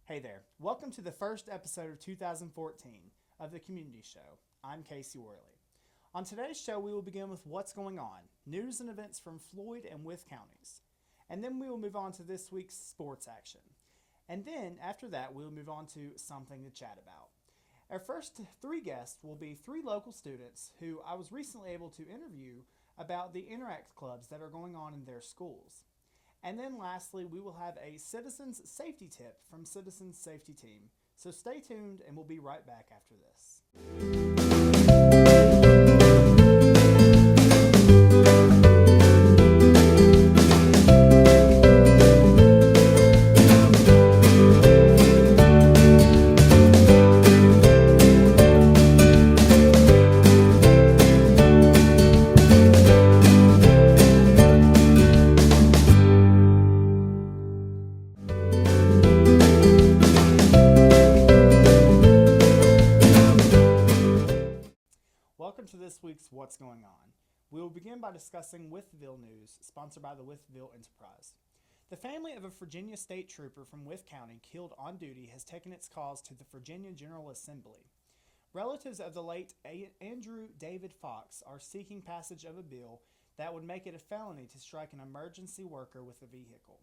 Hey there, welcome to the first episode of 2014 of the Community Show. I'm Casey Worley. On today's show, we will begin with what's going on, news and events from Floyd and Wythe Counties. And then we will move on to this week's sports action. And then, after that, we will move on to something to chat about. Our first three guests will be three local students who I was recently able to interview about the Interact clubs that are going on in their schools. And then lastly, we will have a Citizens Safety Tip from Citizens Safety Team. So stay tuned and we'll be right back after this. Welcome to this week's What's Going On. We will begin by discussing Wytheville news, sponsored by the Wytheville Enterprise. The family of a Virginia state trooper from Wythe County killed on duty has taken its cause to the Virginia General Assembly. Relatives of the late Andrew David Fox are seeking passage of a bill that would make it a felony to strike an emergency worker with a vehicle.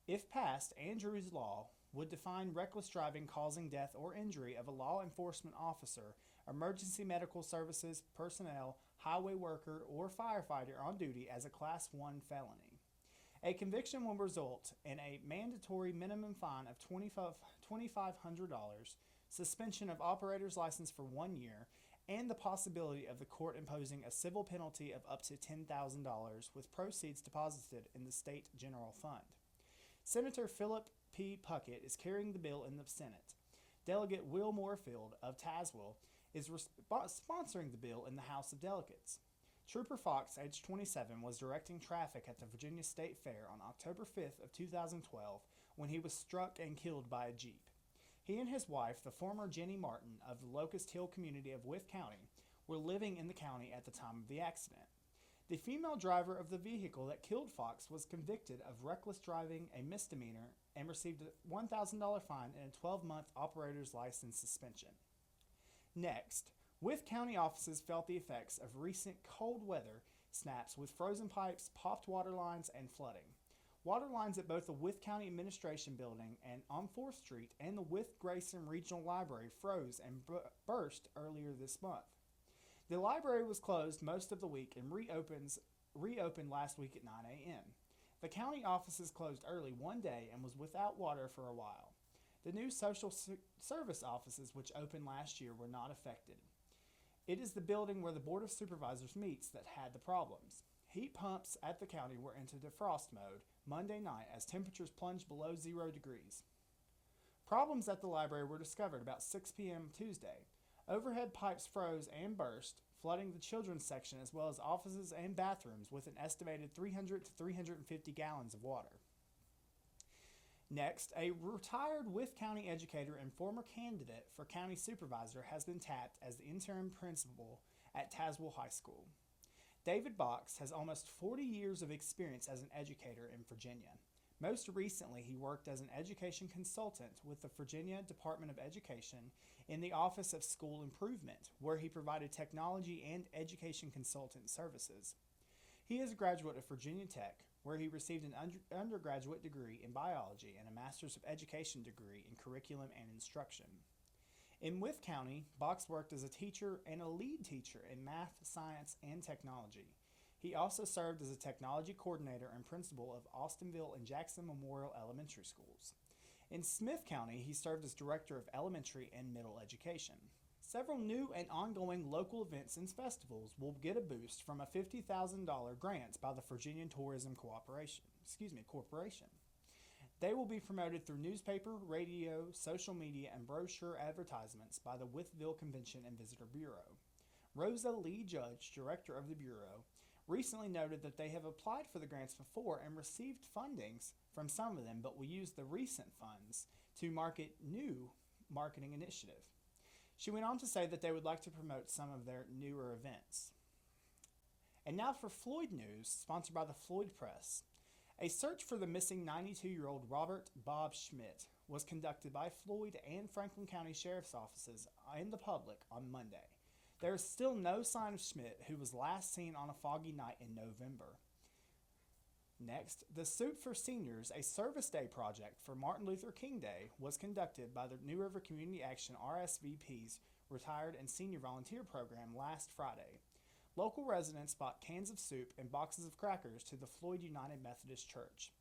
If passed, Andrew's law would define reckless driving causing death or injury of a law enforcement officer, emergency medical services personnel, highway worker, or firefighter on duty as a Class 1 felony. A conviction will result in a mandatory minimum fine of $2,500, suspension of operator's license for 1 year, and the possibility of the court imposing a civil penalty of up to $10,000 with proceeds deposited in the state general fund. Senator Philip P. Puckett is carrying the bill in the Senate. Delegate Will Moorfield of Tazewell is sponsoring the bill in the House of Delegates. Trooper Fox, age 27, was directing traffic at the Virginia State Fair on October 5th of 2012 when he was struck and killed by a Jeep. He and his wife, the former Jenny Martin of the Locust Hill community of Wythe County, were living in the county at the time of the accident. The female driver of the vehicle that killed Fox was convicted of reckless driving, a misdemeanor, and received a $1,000 fine and a 12-month operator's license suspension. Next, Wythe County offices felt the effects of recent cold weather snaps with frozen pipes, popped water lines, and flooding. Water lines at both the Wythe County Administration Building and on 4th Street and the Wythe Grayson Regional Library froze and burst earlier this month. The library was closed most of the week and reopened last week at 9 a.m. The county offices closed early one day and was without water for a while. The new social service offices, which opened last year, were not affected. It is the building where the Board of Supervisors meets that had the problems. Heat pumps at the county were into defrost mode Monday night as temperatures plunged below 0 degrees. Problems at the library were discovered about 6 p.m. Tuesday. Overhead pipes froze and burst, flooding the children's section as well as offices and bathrooms with an estimated 300 to 350 gallons of water. Next, a retired Wythe County educator and former candidate for county supervisor has been tapped as the interim principal at Tazewell High School. David Box has almost 40 years of experience as an educator in Virginia. Most recently, he worked as an education consultant with the Virginia Department of Education in the Office of School Improvement, where he provided technology and education consultant services. He is a graduate of Virginia Tech, where he received an undergraduate degree in biology and a master's of education degree in curriculum and instruction. In Wythe County, Box worked as a teacher and a lead teacher in math, science, and technology. He also served as a technology coordinator and principal of Austinville and Jackson Memorial Elementary Schools. In Smith County, he served as director of elementary and middle education. Several new and ongoing local events and festivals will get a boost from a $50,000 grant by the Virginia Tourism Corporation. They will be promoted through newspaper, radio, social media, and brochure advertisements by the Wytheville Convention and Visitor Bureau. Rosa Lee Judge, director of the Bureau, recently noted that they have applied for the grants before and received fundings from some of them, but will use the recent funds to market new marketing initiative. She went on to say that they would like to promote some of their newer events. And now for Floyd news, sponsored by the Floyd Press. A search for the missing 92-year-old Robert Bob Schmidt was conducted by Floyd and Franklin County Sheriff's Offices in the public on Monday. There is still no sign of Schmidt, who was last seen on a foggy night in November. Next, the Soup for Seniors, a service day project for Martin Luther King Day, was conducted by the New River Community Action RSVP's Retired and Senior Volunteer Program last Friday. Local residents bought cans of soup and boxes of crackers to the Floyd United Methodist Church,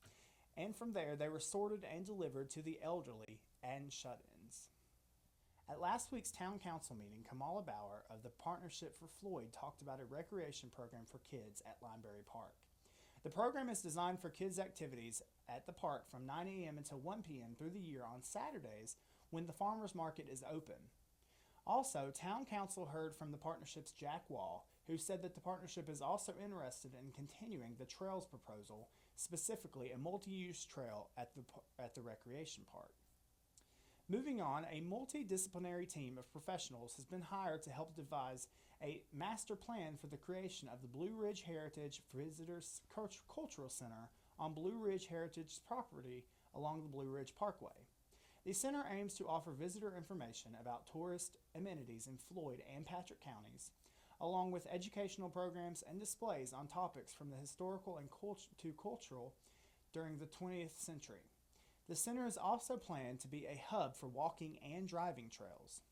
and from there they were sorted and delivered to the elderly and shut-ins. At last week's Town Council meeting, Kamala Bauer of the Partnership for Floyd talked about a recreation program for kids at Lineberry Park. The program is designed for kids' activities at the park from 9 a.m. until 1 p.m. through the year on Saturdays when the farmers market is open. Also, Town Council heard from the partnership's Jack Wall, who said that the partnership is also interested in continuing the trails proposal, specifically a multi-use trail at the recreation park. Moving on, a multidisciplinary team of professionals has been hired to help devise a master plan for the creation of the Blue Ridge Heritage Visitors Cultural Center on Blue Ridge Heritage property along the Blue Ridge Parkway. The center aims to offer visitor information about tourist amenities in Floyd and Patrick counties, along with educational programs and displays on topics from the historical and cultural during the 20th century. The center is also planned to be a hub for walking and driving trails.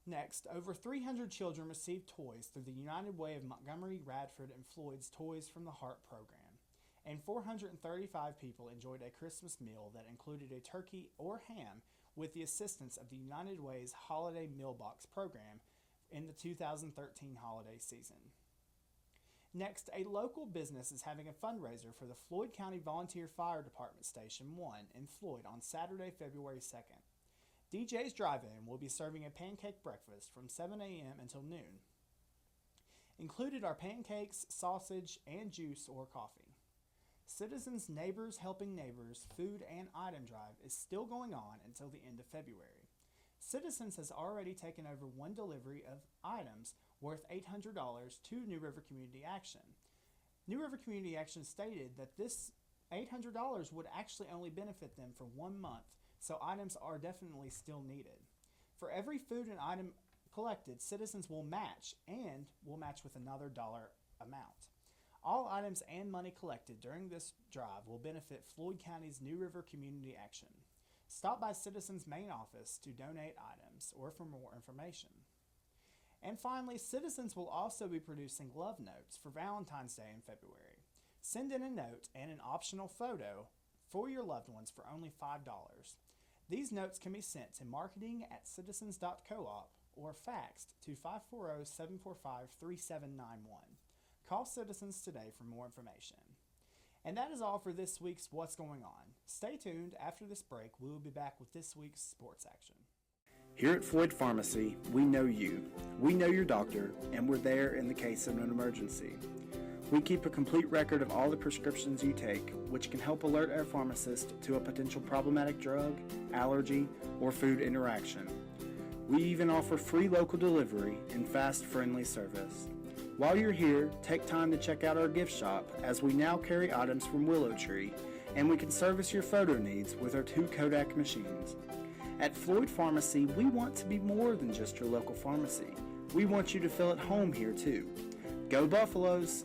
Next, over 300 children received toys through the United Way of Montgomery, Radford, and Floyd's Toys from the Heart program, and 435 people enjoyed a Christmas meal that included a turkey or ham with the assistance of the United Way's Holiday Meal Box program in the 2013 holiday season. Next, a local business is having a fundraiser for the Floyd County Volunteer Fire Department Station 1 in Floyd on Saturday, February 2nd. DJ's Drive-In will be serving a pancake breakfast from 7 a.m. until noon. Included are pancakes, sausage, and juice or coffee. Citizens Neighbors Helping Neighbors Food and Item Drive is still going on until the end of February. Citizens has already taken over one delivery of items worth $800 to New River Community Action. New River Community Action stated that this $800 would actually only benefit them for 1 month, so items are definitely still needed. For every food and item collected, citizens will match with another dollar amount. All items and money collected during this drive will benefit Floyd County's New River Community Action. Stop by Citizens' main office to donate items or for more information. And finally, Citizens will also be producing love notes for Valentine's Day in February. Send in a note and an optional photo for your loved ones for only $5. These notes can be sent to marketing@citizens.coop or faxed to 540-745-3791. Call Citizens today for more information. And that is all for this week's What's Going On. Stay tuned. After this break, we will be back with this week's sports action. Here at Floyd Pharmacy, we know you. We know your doctor, and we're there in the case of an emergency. We keep a complete record of all the prescriptions you take, which can help alert our pharmacist to a potential problematic drug, allergy, or food interaction. We even offer free local delivery and fast, friendly service. While you're here, take time to check out our gift shop, as we now carry items from Willow Tree, and we can service your photo needs with our 2 Kodak machines. At Floyd Pharmacy, we want to be more than just your local pharmacy. We want you to feel at home here too. Go Buffaloes!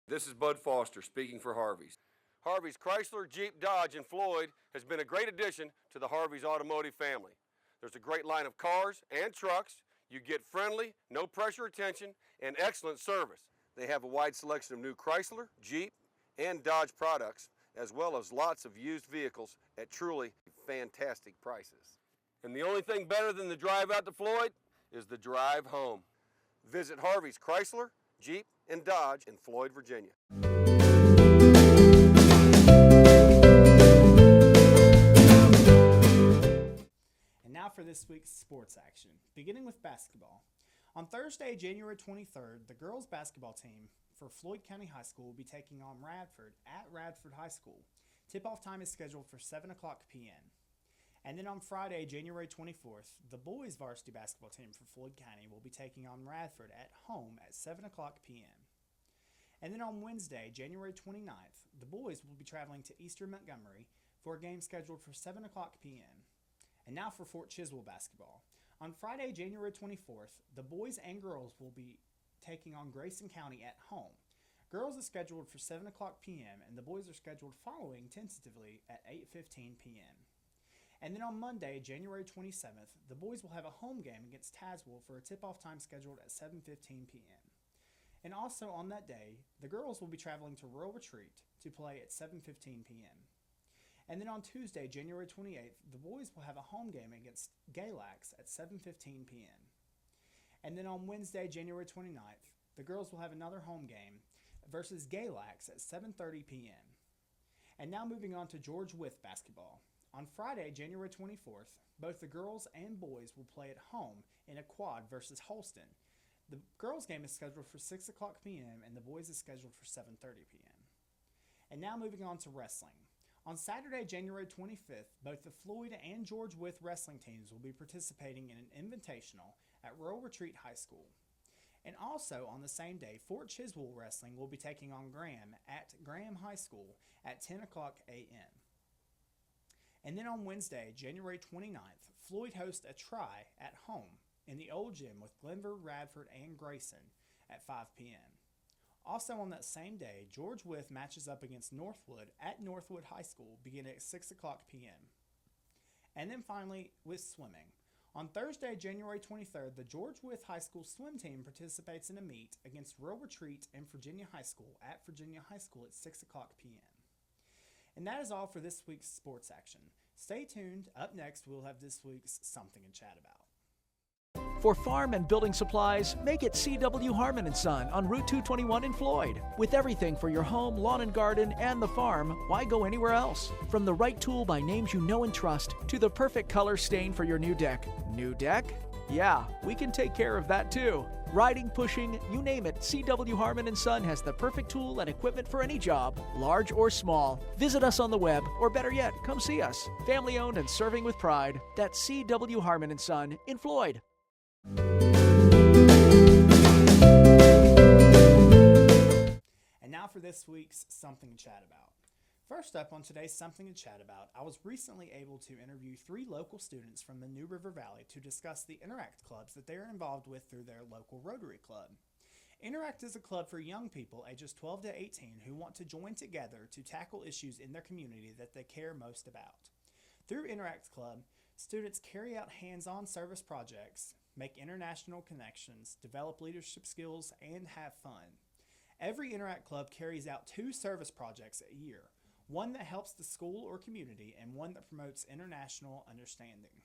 This is Bud Foster speaking for Harveys. Harveys Chrysler, Jeep, Dodge, and Floyd has been a great addition to the Harveys automotive family. There's a great line of cars and trucks. You get friendly, no pressure attention, and excellent service. They have a wide selection of new Chrysler, Jeep, and Dodge products, as well as lots of used vehicles at truly fantastic prices. And the only thing better than the drive out to Floyd is the drive home. Visit Harveys Chrysler, Jeep, and Dodge in Floyd, Virginia. And now for this week's sports action, beginning with basketball. On Thursday, January 23rd, the girls basketball team for Floyd County High School will be taking on Radford at Radford High School. Tip-off time is scheduled for 7 o'clock p.m. And then on Friday, January 24th, the boys varsity basketball team for Floyd County will be taking on Radford at home at 7 o'clock p.m. And then on Wednesday, January 29th, the boys will be traveling to Eastern Montgomery for a game scheduled for 7 o'clock p.m. And now for Fort Chiwell basketball. On Friday, January 24th, the boys and girls will be taking on Grayson County at home. Girls is scheduled for 7 o'clock p.m. and the boys are scheduled following tentatively at 8:15 p.m. And then on Monday, January 27th, the boys will have a home game against Tazewell for a tip-off time scheduled at 7:15 p.m. And also on that day, the girls will be traveling to Rural Retreat to play at 7:15 p.m. And then on Tuesday, January 28th, the boys will have a home game against Galax at 7:15 p.m. And then on Wednesday, January 29th, the girls will have another home game versus Galax at 7:30 p.m. And now moving on to George Wythe basketball. On Friday, January 24th, both the girls and boys will play at home in a quad versus Holston. The girls' game is scheduled for 6 o'clock p.m. and the boys' is scheduled for 7:30 p.m. And now moving on to wrestling. On Saturday, January 25th, both the Floyd and George Wythe wrestling teams will be participating in an invitational at Rural Retreat High School. And also on the same day, Fort Chiwell Wrestling will be taking on Graham at Graham High School at 10 o'clock a.m. And then on Wednesday, January 29th, Floyd hosts a try at home in the old gym with Glenver, Radford, and Grayson at 5 p.m. Also on that same day, George Wythe matches up against Northwood at Northwood High School beginning at 6 o'clock p.m. And then finally, with swimming. On Thursday, January 23rd, the George Wythe High School swim team participates in a meet against Rural Retreat and Virginia High School at Virginia High School at 6 o'clock p.m. And that is all for this week's sports action. Stay tuned. Up next, we'll have this week's Something to Chat About. For farm and building supplies, make it C.W. Harmon Son on Route 221 in Floyd. With everything for your home, lawn and garden, and the farm, why go anywhere else? From the right tool by names you know and trust to the perfect color stain for your new deck. New deck? Yeah, we can take care of that too. Riding, pushing, you name it, C.W. Harmon Son has the perfect tool and equipment for any job, large or small. Visit us on the web, or better yet, come see us. Family owned and serving with pride. That's C.W. Harmon Son in Floyd. And now for this week's Something to Chat About. First up on today's Something to Chat About, I was recently able to interview 3 local students from the New River Valley to discuss the Interact clubs that they are involved with through their local Rotary Club. Interact is a club for young people ages 12 to 18 who want to join together to tackle issues in their community that they care most about. Through Interact Club, students carry out hands-on service projects, make international connections, develop leadership skills, and have fun. Every Interact Club carries out 2 service projects a year, one that helps the school or community and one that promotes international understanding.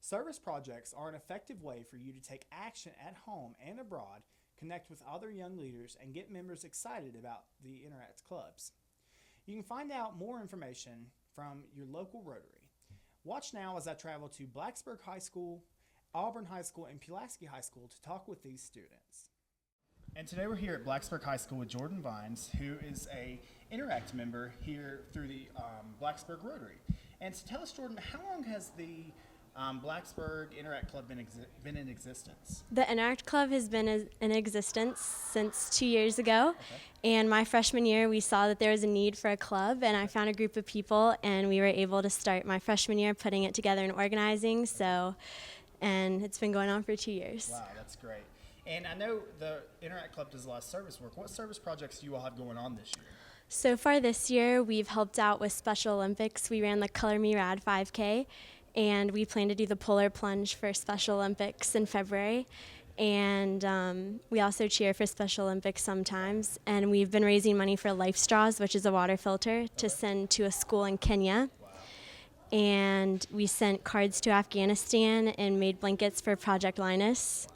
Service projects are an effective way for you to take action at home and abroad, connect with other young leaders, and get members excited about the Interact Clubs. You can find out more information from your local Rotary. Watch now as I travel to Blacksburg High School, Auburn High School, and Pulaski High School to talk with these students. And today we're here at Blacksburg High School with Jordan Vines, who is a Interact member here through the Blacksburg Rotary. And to tell us, Jordan, how long has the Blacksburg Interact Club been in existence? The Interact Club has been in existence since 2 years ago. Okay. And my freshman year, we saw that there was a need for a club, and I found a group of people, and we were able to start my freshman year putting it together and organizing. And it's been going on for 2 years. Wow, that's great. And I know the Interact Club does a lot of service work. What service projects do you all have going on this year? So far this year, we've helped out with Special Olympics. We ran the Color Me Rad 5K, and we plan to do the Polar Plunge for Special Olympics in February. And we also cheer for Special Olympics sometimes. And we've been raising money for Life Straws, which is a water filter, to send to a school in Kenya. Wow. And we sent cards to Afghanistan and made blankets for Project Linus.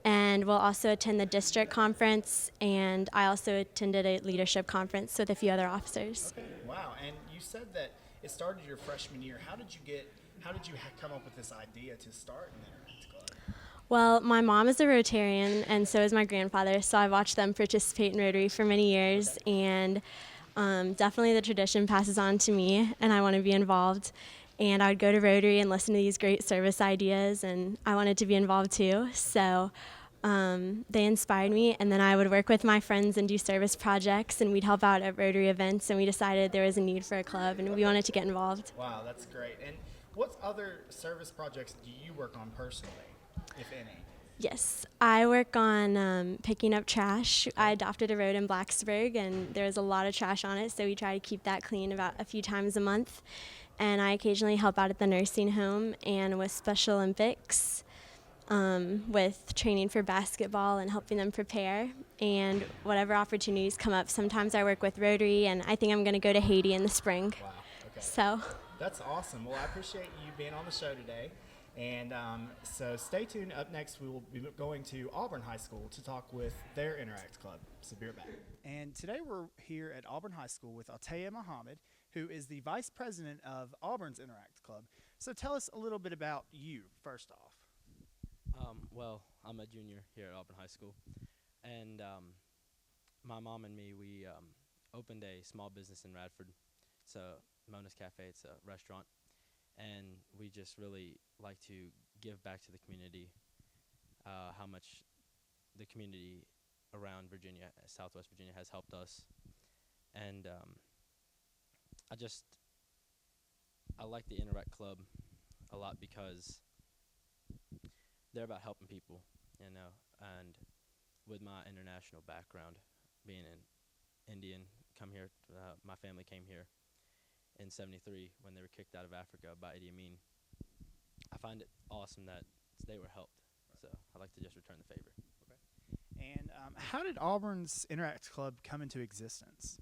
And we'll also attend the district conference, and I also attended a leadership conference with a few other officers. Okay. Wow, and you said that it started your freshman year. How did you come up with this idea to start an Interact Club? Well, my mom is a Rotarian, and so is my grandfather, so I watched them participate in Rotary for many years, and definitely the tradition passes on to me, and I want to be involved. And I would go to Rotary and listen to these great service ideas, and I wanted to be involved too. So they inspired me, and then I would work with my friends and do service projects, and we'd help out at Rotary events, and we decided there was a need for a club, and we wanted to get involved. Wow, that's great. And what other service projects do you work on personally, if any? Yes, I work on picking up trash. I adopted a road in Blacksburg, and there's a lot of trash on it, so we try to keep that clean about a few times a month. And I occasionally help out at the nursing home and with Special Olympics, with training for basketball and helping them prepare. And whatever opportunities come up, sometimes I work with Rotary, and I think I'm going to go to Haiti in the spring. Wow, okay. So That's awesome. Well, I appreciate you being on the show today. And so stay tuned. Up next, we will be going to Auburn High School to talk with their Interact Club. So be right back. And today we're here at Auburn High School with Altaya Muhammad, who is the vice president of Auburn's Interact Club. So tell us a little bit about you, first off. Well, I'm a junior here at Auburn High School, and my mom and me, we opened a small business in Radford. It's Mona's Cafe. It's a restaurant. And we just really like to give back to the community, how much the community around Virginia, Southwest Virginia, has helped us. And I like the Interact Club a lot because they're about helping people, and with my international background, being an Indian, my family came here in 73 when they were kicked out of Africa by Idi Amin. I find it awesome that they were helped, so I'd like to just return the favor. Okay. And how did Auburn's Interact Club come into existence?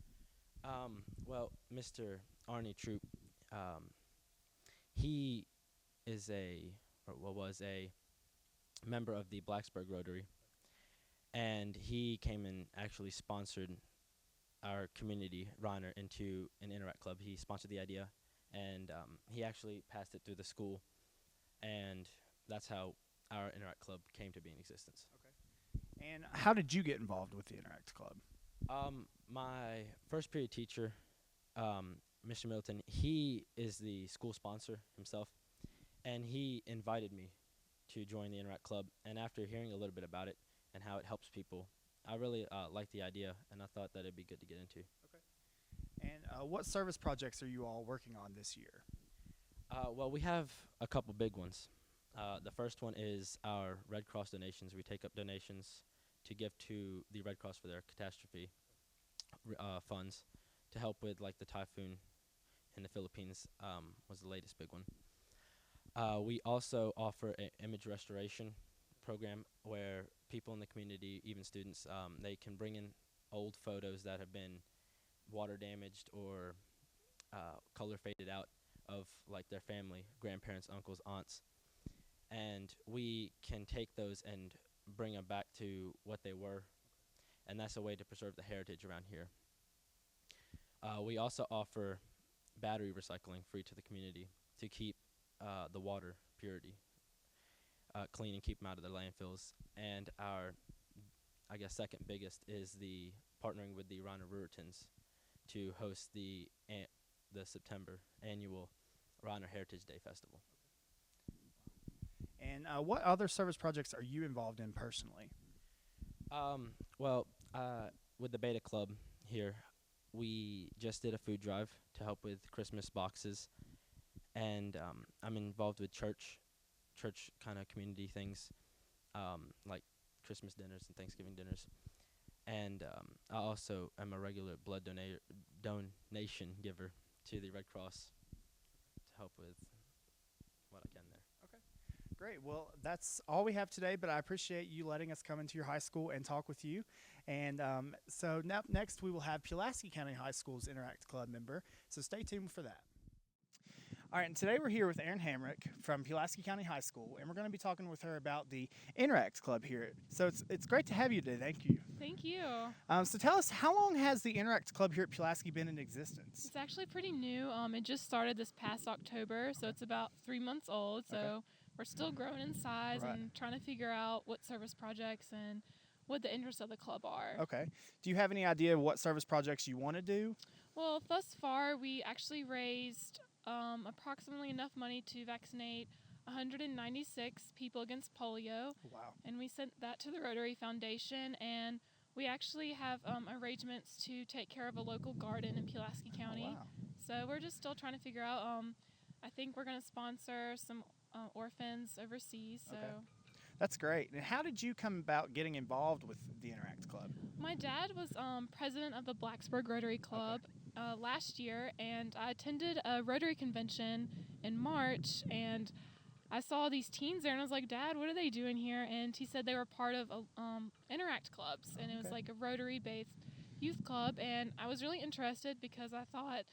Well, Mr. Arnie Troop, he is was a member of the Blacksburg Rotary, and he came and actually sponsored our community, Reiner, into an Interact Club. He sponsored the idea, and he actually passed it through the school, and that's how our Interact Club came to be in existence. Okay. And how did you get involved with the Interact Club? My first period teacher, Mr. Middleton, he is the school sponsor himself, and he invited me to join the Interact Club, and after hearing a little bit about it and how it helps people, I really liked the idea, and I thought that it'd be good to get into. Okay. And what service projects are you all working on this year? Well, we have a couple big ones. The first one is our Red Cross donations. We take up donations to give to the Red Cross for their catastrophe funds to help with, like, the typhoon in the Philippines was the latest big one. We also offer an image restoration program where people in the community, even students, they can bring in old photos that have been water damaged or color faded out of, like, their family, grandparents, uncles, aunts, and we can take those and bring them back to what they were, and that's a way to preserve the heritage around here. We also offer battery recycling free to the community to keep the water purity clean and keep them out of the landfills. And our, I guess, second biggest is the partnering with the Reiner Ruritans to host the September annual Reiner Heritage Day Festival. And what other service projects are you involved in personally? Well, with the Beta Club here, we just did a food drive to help with Christmas boxes, and I'm involved with church kind of community things, like Christmas dinners and Thanksgiving dinners, and I also am a regular blood donation giver to the Red Cross to help with what I can there. Great. Well, that's all we have today, but I appreciate you letting us come into your high school and talk with you. And so now, next we will have Pulaski County High School's Interact Club member, so stay tuned for that. All right, and today we're here with Erin Hamrick from Pulaski County High School, and we're going to be talking with her about the Interact Club here. So it's great to have you today. Thank you. Thank you. So tell us, how long has the Interact Club here at Pulaski been in existence? It's actually pretty new. It just started this past October, so it's about 3 months old. So. Okay. We're still growing in size and trying to figure out what service projects and what the interests of the club are. Okay. Do you have any idea of what service projects you want to do? Well, thus far we actually raised approximately enough money to vaccinate 196 people against polio. Wow. And we sent that to the Rotary Foundation, and we actually have arrangements to take care of a local garden in Pulaski County. Oh, wow. So we're just still trying to figure out. I think we're going to sponsor some orphans overseas. So. Okay. That's great. And how did you come about getting involved with the Interact Club? My dad was president of the Blacksburg Rotary Club last year, and I attended a Rotary convention in March, and I saw these teens there, and I was like, Dad, what are they doing here? And he said they were part of Interact clubs, and it was like a Rotary-based youth club, and I was really interested because I thought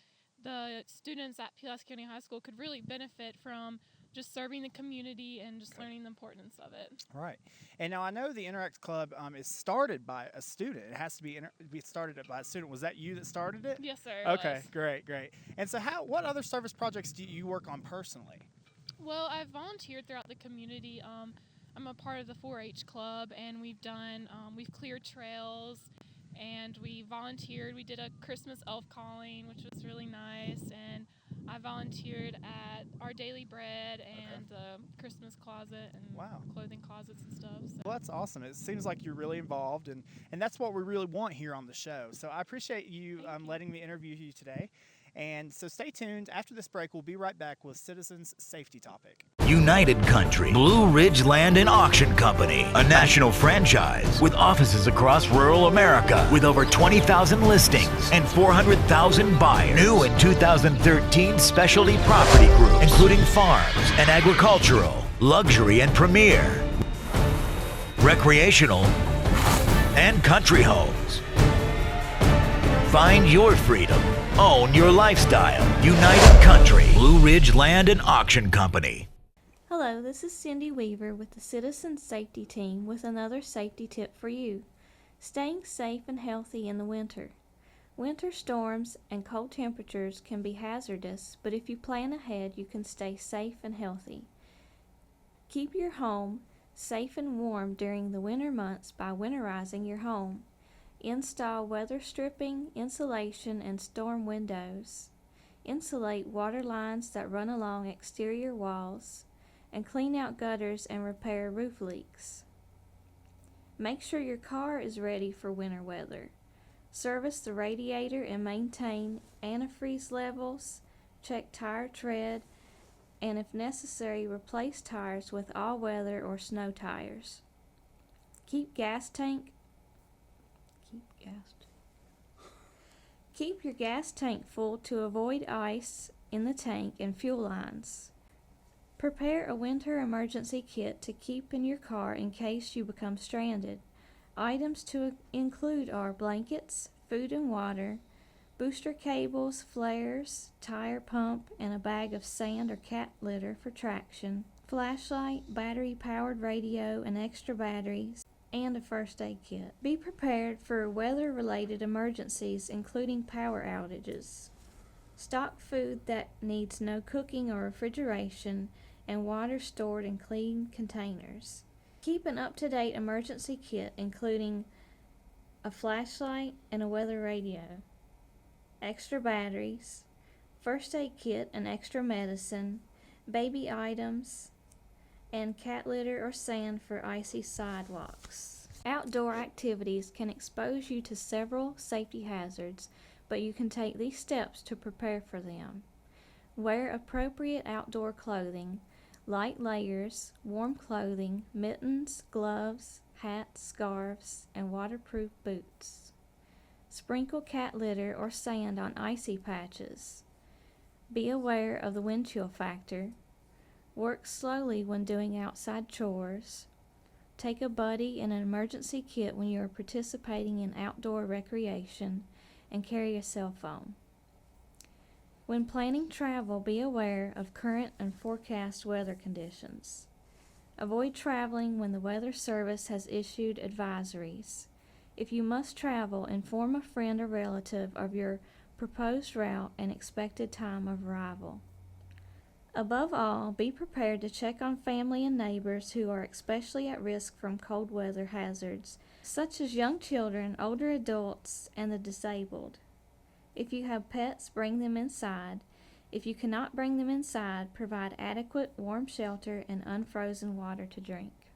the students at Pulaski County High School could really benefit from just serving the community and just learning the importance of it. Right. And now I know the Interact Club is started by a student. It has to be started by a student. Was that you that started it? Yes, sir. Okay, great. And so what other service projects do you work on personally? Well, I've volunteered throughout the community. I'm a part of the 4-H club, and we've cleared trails, and we volunteered. We did a Christmas elf calling, which was really nice, and I volunteered at Our Daily Bread and the Christmas closet and clothing closets and stuff. So. Well, that's awesome. It seems like you're really involved, and that's what we really want here on the show. So I appreciate you letting me interview you today. And so stay tuned. After this break, we'll be right back with Citizens Safety Topic. United Country, Blue Ridge Land and Auction Company, a national franchise with offices across rural America with over 20,000 listings and 400,000 buyers. New in 2013 specialty property groups, including farms and agricultural, luxury and premier, recreational, and country homes. Find your freedom. Own your lifestyle. United Country, Blue Ridge Land and Auction Company. Hello, this is Cindy Weaver with the Citizen Safety Team with another safety tip for you. Staying safe and healthy in the winter. Winter storms and cold temperatures can be hazardous, but if you plan ahead, you can stay safe and healthy. Keep your home safe and warm during the winter months by winterizing your home. Install weather stripping, insulation, and storm windows. Insulate water lines that run along exterior walls, and clean out gutters and repair roof leaks. Make sure your car is ready for winter weather. Service the radiator and maintain antifreeze levels. Check tire tread, and if necessary, replace tires with all-weather or snow tires. Keep your gas tank full to avoid ice in the tank and fuel lines. Prepare a winter emergency kit to keep in your car in case you become stranded. Items to include are blankets, food and water, booster cables, flares, tire pump, and a bag of sand or cat litter for traction, flashlight, battery-powered radio and extra batteries, and a first aid kit. Be prepared for weather-related emergencies, including power outages. Stock food that needs no cooking or refrigeration, and water stored in clean containers. Keep an up-to-date emergency kit, including a flashlight and a weather radio, extra batteries, first aid kit and extra medicine, baby items, and cat litter or sand for icy sidewalks. Outdoor activities can expose you to several safety hazards, but you can take these steps to prepare for them. Wear appropriate outdoor clothing, light layers, warm clothing, mittens, gloves, hats, scarves, and waterproof boots. Sprinkle cat litter or sand on icy patches. Be aware of the wind chill factor. Work slowly when doing outside chores. Take a buddy and an emergency kit when you are participating in outdoor recreation, and carry a cell phone. When planning travel, be aware of current and forecast weather conditions. Avoid traveling when the Weather Service has issued advisories. If you must travel, inform a friend or relative of your proposed route and expected time of arrival. Above all, be prepared to check on family and neighbors who are especially at risk from cold weather hazards, such as young children, older adults, and the disabled. If you have pets, bring them inside. If you cannot bring them inside, provide adequate warm shelter and unfrozen water to drink.